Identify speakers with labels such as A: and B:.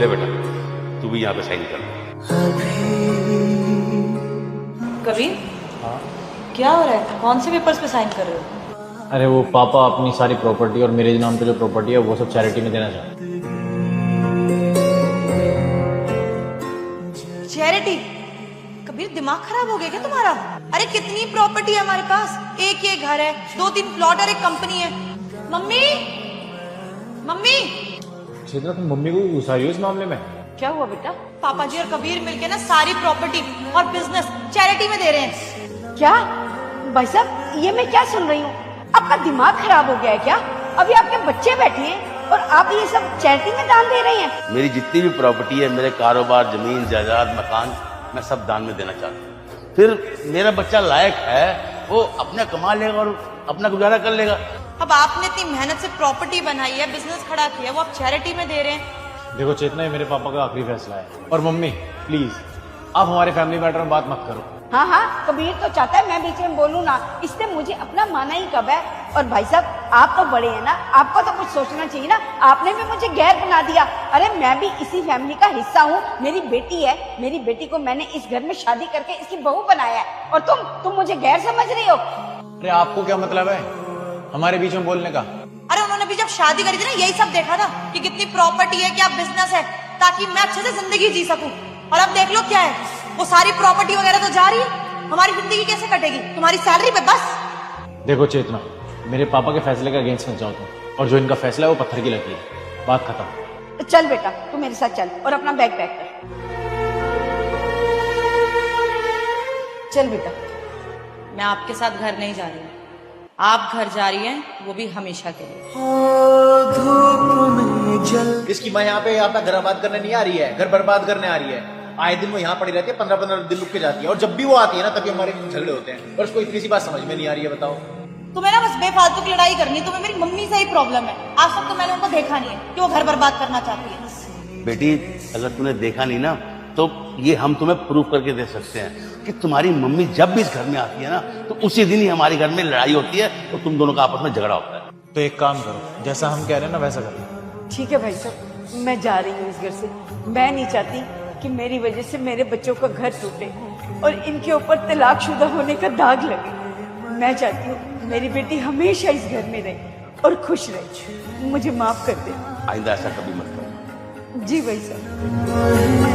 A: ले बेटा, तू भी यहाँ पे साइन कर।
B: कबीर,
C: हाँ?
B: क्या हो रहा है? कौन से पेपर्स पे साइन कर रहे हो?
C: अरे वो पापा अपनी सारी प्रॉपर्टी और मेरे नाम पे जो प्रॉपर्टी है वो सब चैरिटी में देना चाहते हैं।
B: चैरिटी? कबीर, दिमाग खराब हो गया क्या तुम्हारा? अरे कितनी प्रॉपर्टी है हमारे पास, एक ये घर है, 2-3 प्लॉट और एक कंपनी है। Mummy, mummy!
C: चेतना, तुम मम्मी को घुसा रही हो इस मामले में?
B: क्या हुआ बेटा? पापा जी और कबीर मिलके ना सारी प्रॉपर्टी और बिजनेस चैरिटी में दे रहे हैं।
D: क्या भाई साहब, ये मैं क्या सुन रही हूँ? आपका दिमाग खराब हो गया है क्या? अभी आपके बच्चे बैठे हैं और आप ये सब चैरिटी में दान दे रहे हैं?
A: मेरी जितनी भी प्रॉपर्टी है, मेरे कारोबार, जमीन जायदाद, मकान, मैं सब दान में देना चाहता हूँ। फिर मेरा बच्चा लायक है, वो अपना कमा लेगा और अपना गुजारा कर लेगा।
B: अब आपने इतनी मेहनत से प्रॉपर्टी बनाई है, बिजनेस खड़ा किया, वो आप चैरिटी में दे रहे हैं।
C: देखो चेतना, ये मेरे पापा का आखिरी फैसला है। और मम्मी प्लीज, आप हमारे फैमिली मैटर में बात मत करो।
D: हाँ हाँ, कबीर तो चाहता है मैं बीच में बोलूँ ना, इससे मुझे अपना माना ही कब है। और भाई साहब, आप तो बड़े हैं ना, आपको तो कुछ सोचना चाहिए ना। आपने भी मुझे गैर बना दिया। अरे मैं भी इसी फैमिली का हिस्सा हूँ, मेरी बेटी है, मेरी बेटी को मैंने इस घर में शादी करके इसकी बहू बनाया है, और तुम मुझे गैर समझ रही हो?
C: अरे आपको क्या मतलब है हमारे बीच में बोलने का?
B: अरे उन्होंने भी जब शादी करी थी ना, यही सब देखा था कि कितनी प्रॉपर्टी है, क्या बिजनेस है, ताकि मैं अच्छे से जिंदगी जी सकूं। और अब देख लो क्या है, वो सारी प्रॉपर्टी वगैरह तो जा रही है, हमारी जिंदगी कैसे कटेगी? तुम्हारी सैलरी पे बस। देखो
C: चेतना, मेरे पापा के फैसले के अगेंस्ट मत जाओ तुम, और जो इनका फैसला है वो पत्थर की लकीर है। बात खत्म।
D: चल बेटा, तू मेरे साथ चल और अपना बैग पैक कर।
B: चल बेटा, मैं आपके साथ घर नहीं जा रही हूँ, आप घर जा रही हैं, वो भी हमेशा के लिए।
E: इसकी माँ यहाँ पे अपना घर आबाद करने नहीं आ रही है, घर बर्बाद करने आ रही है। आए दिन वो यहाँ पड़ी रहती है, 15-15 दिन रुक के जाती है, और जब भी वो आती है ना तभी हमारे झगड़े होते हैं। और उसको इतनी सी बात समझ में नहीं आ रही है, बताओ।
B: तुम्हें ना बस बेफालतू की लड़ाई करनी, तुम्हें मेरी मम्मी से ही प्रॉब्लम है। आज तक तो मैंने उनको देखा नहीं है कि वो घर बर्बाद करना चाहती है।
A: बेटी, अगर तूने देखा नहीं ना, तो ये हम तुम्हें प्रूव करके दे सकते हैं कि तुम्हारी मम्मी जब भी इस घर में आती है ना, तो उसी दिन ही हमारे घर में लड़ाई होती है और तुम दोनों का आपस में झगड़ा होता है।
C: तो एक काम करो, जैसा हम कह रहे हैं ना वैसा करो।
D: ठीक है भाई साहब, मैं जा रही हूँ इस घर से। मैं नहीं चाहती कि मेरी वजह से मेरे बच्चों का घर टूटे और इनके ऊपर तलाकशुदा होने का दाग लगे। मैं चाहती हूँ मेरी बेटी हमेशा इस घर में रहे और खुश रहे। मुझे माफ कर दे।
A: आइंदा ऐसा कभी मत करो।
D: जी भाई साहब।